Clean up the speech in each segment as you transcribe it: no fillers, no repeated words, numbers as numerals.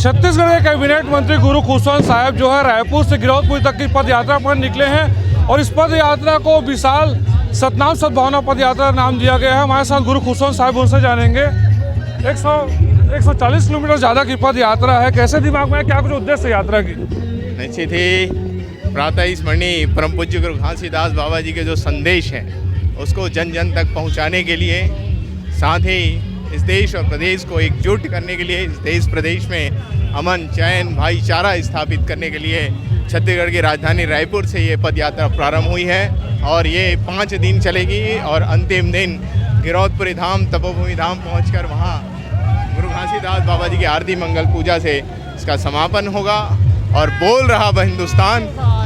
छत्तीसगढ़ के कैबिनेट मंत्री गुरु खुशवंत साहब जो है रायपुर से गिरौदपुर तक की पद यात्रा पर निकले हैं और इस पद यात्रा को विशाल सतनाम सद्भावना पद यात्रा नाम दिया गया है। हमारे साथ गुरु खुशवंत साहब, उनसे जानेंगे 140 किलोमीटर ज़्यादा की पद यात्रा है, कैसे दिमाग में क्या कुछ उद्देश्य यात्रा की? निश्चित ही प्रातः स्मरणीय परम पूज्य गुरु घासीदास बाबा जी के जो संदेश हैं उसको जन जन तक पहुंचाने के लिए, साथ ही इस देश और प्रदेश को एकजुट करने के लिए, इस देश प्रदेश में अमन चैन भाईचारा स्थापित करने के लिए छत्तीसगढ़ की राजधानी रायपुर से ये पद यात्रा प्रारंभ हुई है और ये 5 दिन चलेगी और अंतिम दिन गिरौदपुरी धाम तपोभूमि धाम पहुंचकर वहाँ गुरु घासीदास बाबा जी की आरती मंगल पूजा से इसका समापन होगा और बोल रहा वह हिंदुस्तान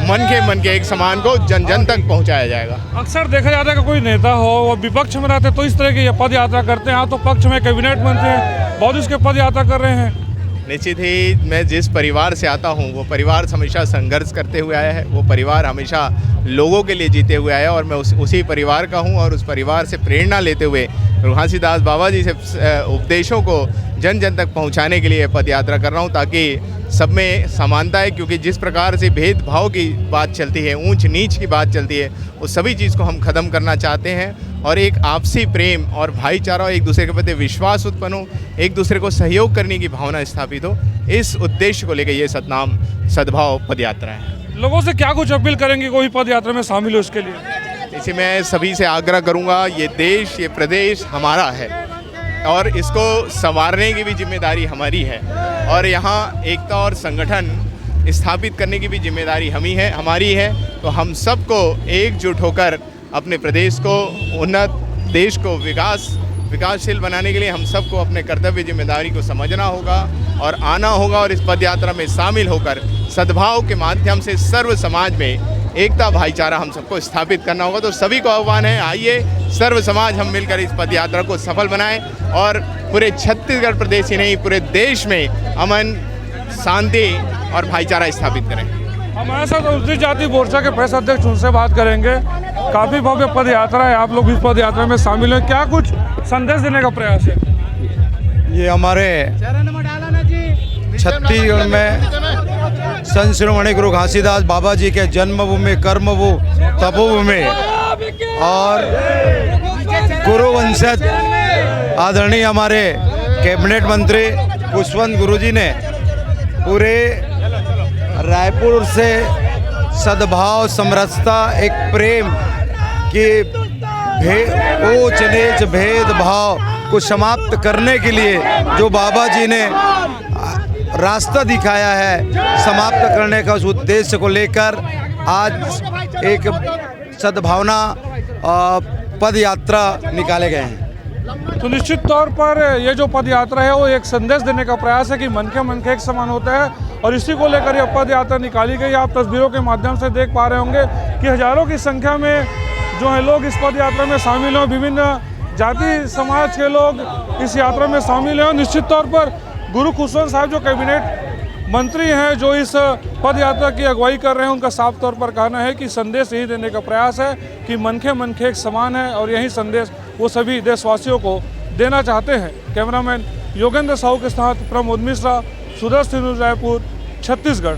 मन के एक समान को जन जन तक पहुंचाया जाएगा। अक्सर देखा जाता है कि कोई नेता हो वो विपक्ष में रहते तो इस तरह की ये पद यात्रा करते हैं, तो पक्ष में कैबिनेट मंत्री हैं, बहुत इसके पद यात्रा कर रहे हैं। निश्चित ही मैं जिस परिवार से आता हूँ वो परिवार हमेशा संघर्ष करते हुए आया है, वो परिवार हमेशा लोगों के लिए जीते हुए आया और मैं उसी परिवार का हूँ और उस परिवार से प्रेरणा लेते हुए घासीदास बाबा जी से उपदेशों को जन जन तक पहुँचाने के लिए पद यात्रा कर रहा हूँ, ताकि सब में समानता है। क्योंकि जिस प्रकार से भेदभाव की बात चलती है, ऊंच नीच की बात चलती है, उस सभी चीज़ को हम ख़त्म करना चाहते हैं और एक आपसी प्रेम और भाईचारा और एक दूसरे के प्रति विश्वास उत्पन्न हो, एक दूसरे को सहयोग करने की भावना स्थापित हो, इस उद्देश्य को लेकर ये सतनाम सद्भाव पद यात्रा है। लोगों से क्या कुछ अपील करेंगे कोई पद यात्रा में शामिल हो उसके लिए? इसे मैं सभी से आग्रह करूँगा, ये देश ये प्रदेश हमारा है और इसको संवारने की भी जिम्मेदारी हमारी है और यहाँ एकता और संगठन स्थापित करने की भी जिम्मेदारी हमारी है। तो हम सबको एकजुट होकर अपने प्रदेश को उन्नत, देश को विकासशील बनाने के लिए हम सबको अपने कर्तव्य जिम्मेदारी को समझना होगा और आना होगा और इस पद यात्रा में शामिल होकर सद्भाव के माध्यम से सर्व समाज में एकता भाईचारा हम सबको स्थापित करना होगा। तो सभी को आह्वान है, आइए सर्व समाज हम मिलकर इस पद यात्रा को सफल बनाएं और पूरे छत्तीसगढ़ प्रदेश ही नहीं पूरे देश में अमन, शांति और भाईचारा स्थापित करें। हमारे साथ अनुसूचित जाति मोर्चा के प्रदेश अध्यक्ष, उनसे बात करेंगे। काफ़ी भव्य पद यात्रा है, आप लोग इस पद यात्रा में शामिल हैं, क्या कुछ संदेश देने का प्रयास है? ये हमारे छत्तीसगढ़ में संत शिरोमणि गुरु घासीदास बाबा जी के जन्मभूमि, कर्मभूमि, तपोभूमि और गुरु वंशज आदरणीय हमारे कैबिनेट मंत्री खुशवंत गुरु जी ने पूरे रायपुर से सद्भाव, समरसता, एक प्रेम की ऊंच नीच भेदभाव को समाप्त करने के लिए जो बाबा जी ने रास्ता दिखाया है, समाप्त करने का उस उद्देश्य को लेकर आज एक सद्भावना पद यात्रा निकाले गए हैं। तो निश्चित तौर पर ये जो पद यात्रा है वो एक संदेश देने का प्रयास है कि मन के एक समान होता है और इसी को लेकर यह पद यात्रा निकाली गई। आप तस्वीरों के माध्यम से देख पा रहे होंगे कि हजारों की संख्या में जो है लोग इस पद यात्रा में शामिल हैं, विभिन्न जाति समाज के लोग इस यात्रा में शामिल हैं। निश्चित तौर पर गुरु खुशवंत साहब जो कैबिनेट मंत्री हैं, जो इस पद यात्रा की अगुवाई कर रहे हैं, उनका साफ तौर पर कहना है कि संदेश यही देने का प्रयास है कि मन के एक समान है और यही संदेश वो सभी देशवासियों को देना चाहते हैं। कैमरामैन योगेंद्र साहू के साथ प्रमोद मिश्रा, सुदर्शन न्यूज़ रायपुर, छत्तीसगढ़।